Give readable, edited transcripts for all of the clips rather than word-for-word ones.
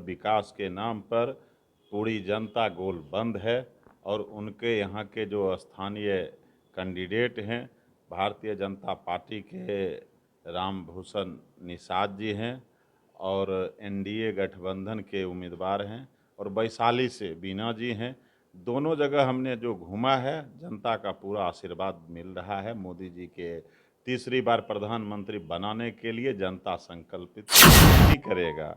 विकास के नाम पर पूरी जनता गोल बंद है और उनके यहाँ के जो स्थानीय कैंडिडेट हैं भारतीय जनता पार्टी के रामभूषण निषाद जी हैं और एनडीए गठबंधन के उम्मीदवार हैं और वैशाली से बीना जी हैं। दोनों जगह हमने जो घूमा है जनता का पूरा आशीर्वाद मिल रहा है। मोदी जी के तीसरी बार प्रधानमंत्री बनाने के लिए जनता संकल्पित नहीं करेगा,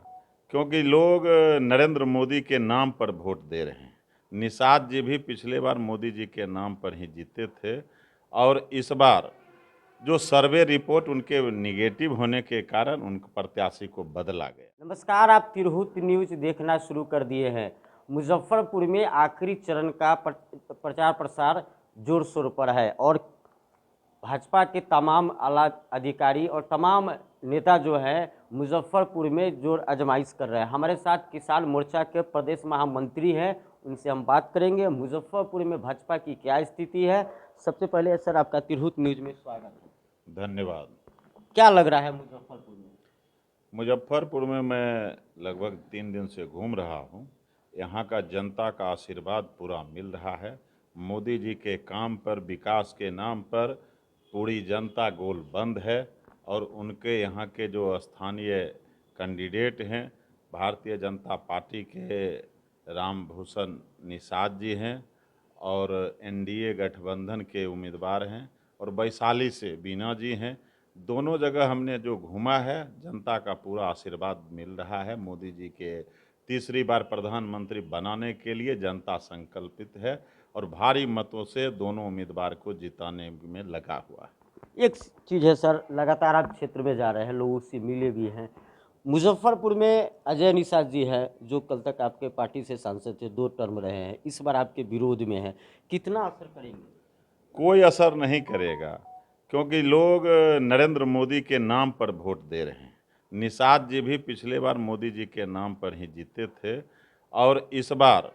क्योंकि लोग नरेंद्र मोदी के नाम पर वोट दे रहे हैं। निषाद जी भी पिछले बार मोदी जी के नाम पर ही जीते थे और इस बार जो सर्वे रिपोर्ट उनके निगेटिव होने के कारण उन प्रत्याशी को बदला गया। नमस्कार, आप तिरहुत न्यूज देखना शुरू कर दिए हैं। मुजफ्फरपुर में आखिरी चरण का प्रचार प्रसार जोर शोर पर है और भाजपा के तमाम आला अधिकारी और तमाम नेता जो है मुजफ्फरपुर में जोर आजमाइश कर रहे हैं। हमारे साथ किसान मोर्चा के प्रदेश महामंत्री हैं, उनसे हम बात करेंगे। मुजफ्फरपुर में भाजपा की क्या स्थिति है? सबसे पहले सर आपका तिरहुत न्यूज में स्वागत है। धन्यवाद। क्या लग रहा है मुजफ्फरपुर में? मुजफ्फरपुर में मैं लगभग 3 दिन से घूम रहा हूँ। यहाँ का जनता का आशीर्वाद पूरा मिल रहा है। मोदी जी के काम पर, विकास के नाम पर पूरी जनता गोल बंद है और उनके यहाँ के जो स्थानीय कैंडिडेट हैं भारतीय जनता पार्टी के रामभूषण निषाद जी हैं और एनडीए गठबंधन के उम्मीदवार हैं और वैशाली से बीना जी हैं। दोनों जगह हमने जो घूमा है जनता का पूरा आशीर्वाद मिल रहा है। मोदी जी के तीसरी बार प्रधानमंत्री बनाने के लिए जनता संकल्पित है और भारी मतों से दोनों उम्मीदवार को जिताने में लगा हुआ है। एक चीज़ है सर, लगातार आप क्षेत्र में जा रहे हैं, लोगों से मिले भी हैं। मुजफ्फरपुर में अजय निषाद जी है जो कल तक आपके पार्टी से सांसद थे, 2 टर्म रहे हैं, इस बार आपके विरोध में है। कितना असर करेंगे? कोई असर नहीं करेगा, क्योंकि लोग नरेंद्र मोदी के नाम पर वोट दे रहे हैं। निषाद जी भी पिछले बार मोदी जी के नाम पर ही जीते थे और इस बार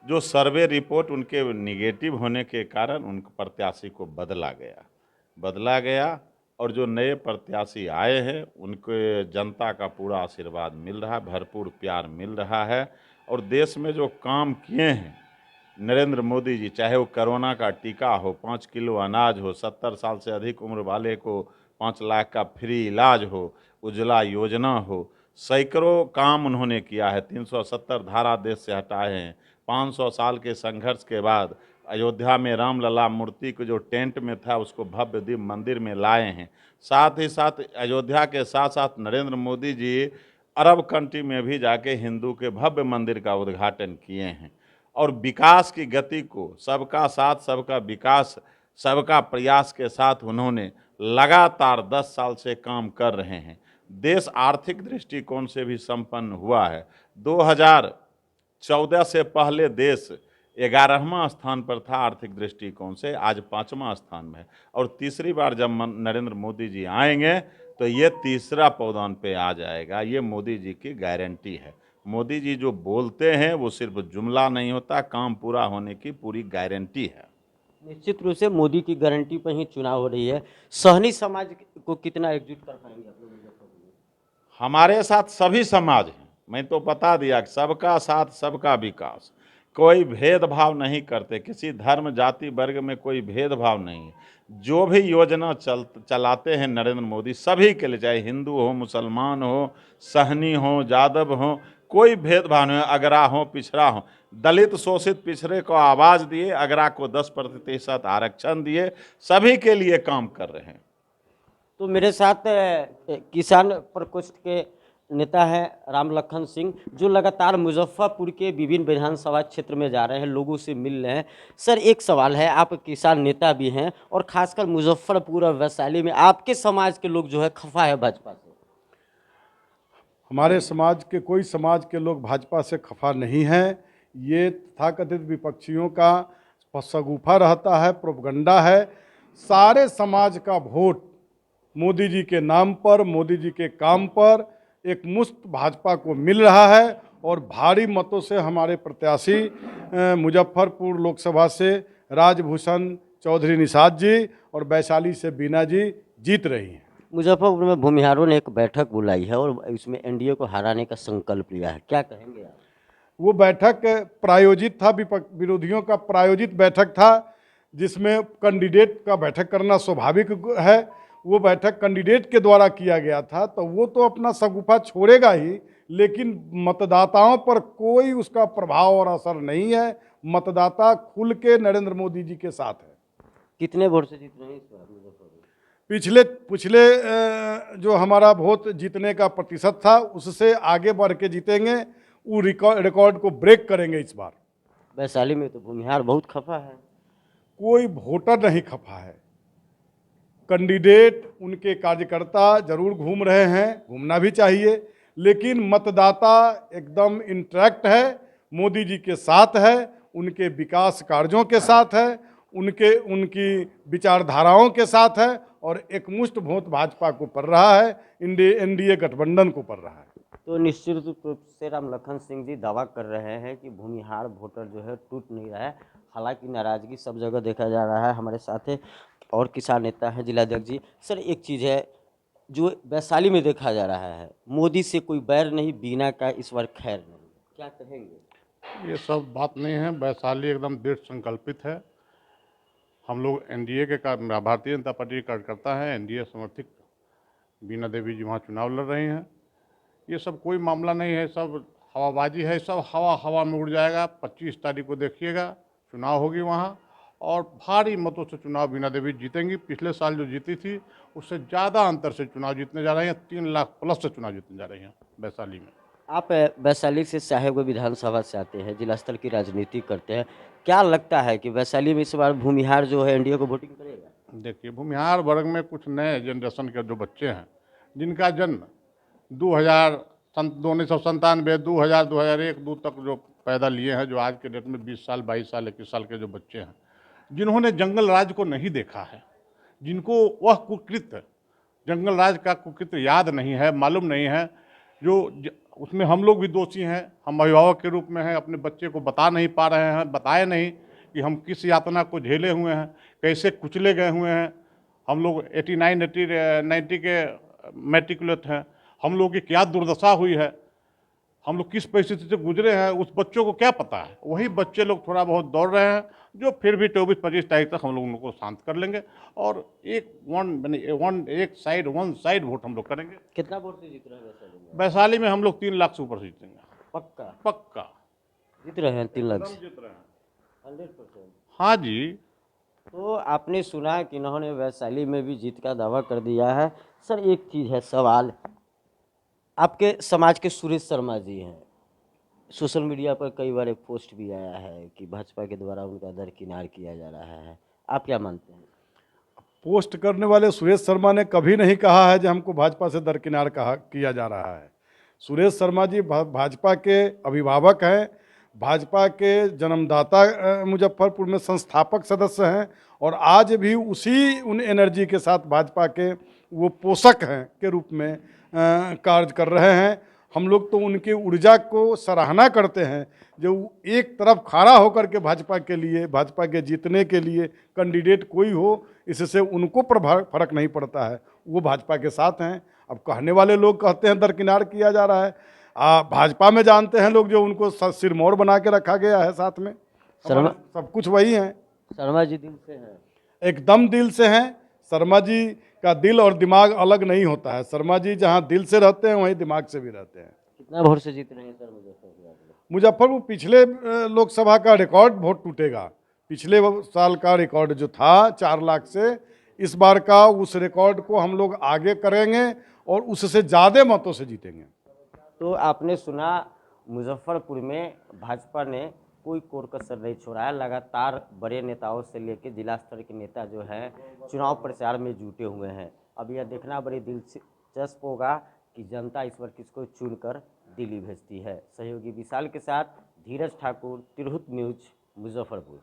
जो सर्वे रिपोर्ट उनके निगेटिव होने के कारण उन प्रत्याशी को बदला गया और जो नए प्रत्याशी आए हैं उनके जनता का पूरा आशीर्वाद मिल रहा है, भरपूर प्यार मिल रहा है। और देश में जो काम किए हैं नरेंद्र मोदी जी, चाहे वो कोरोना का टीका हो, 5 किलो अनाज हो, 70 साल से अधिक उम्र वाले को 5 लाख का फ्री इलाज हो, उज्ज्वला योजना हो, सैकड़ों काम उन्होंने किया है। 370 धारा देश से हटाए हैं। 500 साल के संघर्ष के बाद अयोध्या में रामलला मूर्ति को जो टेंट में था उसको भव्य दिव्य मंदिर में लाए हैं। साथ ही साथ अयोध्या के साथ साथ नरेंद्र मोदी जी अरब कंट्री में भी जाके हिंदू के भव्य मंदिर का उद्घाटन किए हैं और विकास की गति को सबका साथ सबका विकास सबका प्रयास के साथ उन्होंने लगातार 10 साल से काम कर रहे हैं। देश आर्थिक दृष्टिकोण से भी संपन्न हुआ है। 2014 से पहले देश 11वां स्थान पर था आर्थिक दृष्टिकोण से, आज 5वां स्थान में है और तीसरी बार जब नरेंद्र मोदी जी आएंगे तो ये तीसरा पौधान पे आ जाएगा। ये मोदी जी की गारंटी है। मोदी जी जो बोलते हैं वो सिर्फ जुमला नहीं होता, काम पूरा होने की पूरी गारंटी है। निश्चित रूप से मोदी की गारंटी पर ही चुनाव हो रही है। सहनी समाज को कितना एकजुट कर पाएंगे आप लोग मुजफ्फरपुर में? हमारे साथ सभी समाज हैं। मैं तो बता दिया कि सबका साथ सबका विकास, कोई भेदभाव नहीं करते, किसी धर्म जाति वर्ग में कोई भेदभाव नहीं है। जो भी योजना चलाते हैं नरेंद्र मोदी सभी के लिए, चाहे हिंदू हो, मुसलमान हो, सहनी हो, जादव हो, कोई भेदभाव नहीं। अगरा हो, पिछड़ा हो, दलित शोषित पिछड़े को आवाज़ दिए, अगरा को 10% आरक्षण दिए, सभी के लिए काम कर रहे हैं। तो मेरे साथ किसान प्रकोष्ठ के नेता हैं राम लखन सिंह, जो लगातार मुजफ्फरपुर के विभिन्न विधानसभा क्षेत्र में जा रहे हैं, लोगों से मिल रहे हैं। सर एक सवाल है, आप किसान नेता भी हैं और खासकर मुजफ्फरपुर और वैशाली में आपके समाज के लोग जो है खफा है भाजपा से। हमारे समाज के, कोई समाज के लोग भाजपा से खफा नहीं हैं। ये तथाकथित विपक्षियों का शगुफा रहता है, प्रोपगंडा है। सारे समाज का वोट मोदी जी के नाम पर, मोदी जी के काम पर एक मुश्त भाजपा को मिल रहा है और भारी मतों से हमारे प्रत्याशी मुजफ्फरपुर लोकसभा से राजभूषण चौधरी निषाद जी और वैशाली से बीना जी जीत रही हैं। मुजफ्फरपुर में भूमिहारों ने एक बैठक बुलाई है और इसमें एनडीए को हराने का संकल्प लिया है, क्या कहेंगे आप? वो बैठक प्रायोजित था, विरोधियों का प्रायोजित बैठक था, जिसमें कैंडिडेट का बैठक करना स्वाभाविक है। वो बैठक कैंडिडेट के द्वारा किया गया था, तो वो तो अपना शगुफा छोड़ेगा ही, लेकिन मतदाताओं पर कोई उसका प्रभाव और असर नहीं है। मतदाता खुल के नरेंद्र मोदी जी के साथ है। कितने वोट से जीत रहे हैं इस बार मुजफ्फरपुर? पिछले पिछले जो हमारा वोट जीतने का प्रतिशत था, उससे आगे बढ़ के जीतेंगे। वो रिकॉर्ड को ब्रेक करेंगे इस बार। वैशाली में तो भूमिहार बहुत खफा है। कोई वोटर नहीं खफा है। कैंडिडेट, उनके कार्यकर्ता जरूर घूम रहे हैं, घूमना भी चाहिए, लेकिन मतदाता एकदम इंटरेक्ट है, मोदी जी के साथ है, उनके विकास कार्यों के साथ है, उनकी विचारधाराओं के साथ है, और एकमुष्ट वोट भाजपा को पड़ रहा है, एनडीए गठबंधन को पड़ रहा है। तो निश्चित रूप से राम लखन सिंह जी दावा कर रहे हैं कि भूमिहार वोटर जो है टूट नहीं रहा है। हालांकि नाराजगी सब जगह देखा जा रहा है। हमारे साथ है और किसान नेता है जिलाध्यक्ष जी। सर, एक चीज़ है जो वैशाली में देखा जा रहा है, मोदी से कोई बैर नहीं, बीना का इस बार खैर नहीं, क्या कहेंगे? ये सब बात नहीं है। वैशाली एकदम दृढ़ संकल्पित है। हम लोग एनडीए के भारतीय जनता पार्टी के कार्यकर्ता हैं। एनडीए समर्थित बीना देवी जी वहाँ चुनाव लड़ रही हैं। ये सब कोई मामला नहीं है, सब हवाबाजी है, सब हवा में उड़ जाएगा। 25 तारीख को देखिएगा, चुनाव होगी वहाँ, और भारी मतों से चुनाव बीना देवी जीतेंगी। पिछले साल जो जीती थी उससे ज़्यादा अंतर से चुनाव जीतने जा रही हैं। 3 लाख प्लस से चुनाव जीतने जा रही हैं वैशाली में। आप वैशाली से साहेबगंज विधानसभा से आते हैं, जिला स्तर की राजनीति करते हैं, क्या लगता है कि वैशाली में इस बार भूमिहार जो है एनडीए को वोटिंग करेगा? देखिए, भूमिहार वर्ग में कुछ नए जनरेशन के जो बच्चे हैं, जिनका जन्म 1997, 2000, 2001, 2 तक जो पैदा लिए हैं, जो आज के डेट में 20 साल, 22 साल, 21 साल के जो बच्चे हैं, जिन्होंने जंगल राज को नहीं देखा है, जिनको वह कुकृत्य, जंगल राज का कुकृत्य याद नहीं है, मालूम नहीं है, उसमें हम लोग भी दोषी हैं। हम अभिभावक के रूप में हैं, अपने बच्चे को बता नहीं पा रहे हैं, बताए नहीं कि हम किस यातना को झेले हुए हैं, कैसे कुचले गए हुए हैं। हम लोग 89, 90 के मैट्रिकुलेट हैं। हम लोग की क्या दुर्दशा हुई है, हम लोग किस परिस्थिति से गुजरे हैं, उस बच्चों को क्या पता है। वही बच्चे लोग थोड़ा बहुत दौड़ रहे हैं, जो फिर भी 24-25 तारीख तक हम लोग उनको शांत कर लेंगे, और एक साइड वोट हम लोग करेंगे। कितना वोट से जीत रहे हैं वैशाली में? वैशाली में हम लोग 3 लाख से ऊपर जीतेंगे। पक्का पक्का जीत रहे हैं 3 लाख से? जीत रहे हैं 100%। हाँ जी। तो आपने सुना कि इन्होंने वैशाली में भी जीत का दावा कर दिया है। सर, एक चीज़ है, सवाल, आपके समाज के सुरेश शर्मा जी हैं, सोशल मीडिया पर कई बार एक पोस्ट भी आया है कि भाजपा के द्वारा उनका दरकिनार किया जा रहा है, आप क्या मानते हैं? पोस्ट करने वाले सुरेश शर्मा ने कभी नहीं कहा है कि हमको भाजपा से दरकिनार किया जा रहा है। सुरेश शर्मा जी भाजपा के अभिभावक हैं, भाजपा के जन्मदाता मुजफ्फरपुर में संस्थापक सदस्य हैं, और आज भी उन एनर्जी के साथ भाजपा के वो पोषक हैं के रूप में कार्य कर रहे हैं। हम लोग तो उनकी ऊर्जा को सराहना करते हैं, जो एक तरफ खड़ा होकर के भाजपा के लिए, भाजपा के जीतने के लिए कैंडिडेट कोई हो, इससे उनको फर्क नहीं पड़ता है, वो भाजपा के साथ हैं। अब कहने वाले लोग कहते हैं दरकिनार किया जा रहा है, भाजपा में जानते हैं लोग जो उनको सिरमौर बना के रखा गया है साथ में। सब कुछ वही है। शर्मा जी दिल से हैं? एकदम दिल से हैं। शर्मा जी का दिल और दिमाग अलग नहीं होता है। शर्मा जी जहाँ दिल से रहते हैं वहीं दिमाग से भी रहते हैं। कितना वोट से जीत रहे हैं सर मुजफ्फरपुर? मुजफ्फरपुर पिछले लोकसभा का रिकॉर्ड वोट टूटेगा। पिछले साल का रिकॉर्ड जो था 4 लाख से, इस बार का उस रिकॉर्ड को हम लोग आगे करेंगे और उससे ज़्यादा मतों से जीतेंगे। तो आपने सुना, मुजफ्फरपुर में भाजपा ने कोई कोर कसर नहीं छोड़ा है। लगातार बड़े नेताओं से लेकर जिला स्तर के नेता जो है चुनाव प्रचार में जुटे हुए हैं। अब यह देखना बड़ी दिलचस्प होगा कि जनता इस बार किसको चुनकर दिल्ली भेजती है। सहयोगी विशाल के साथ धीरज ठाकुर, तिरहुत न्यूज, मुजफ्फरपुर।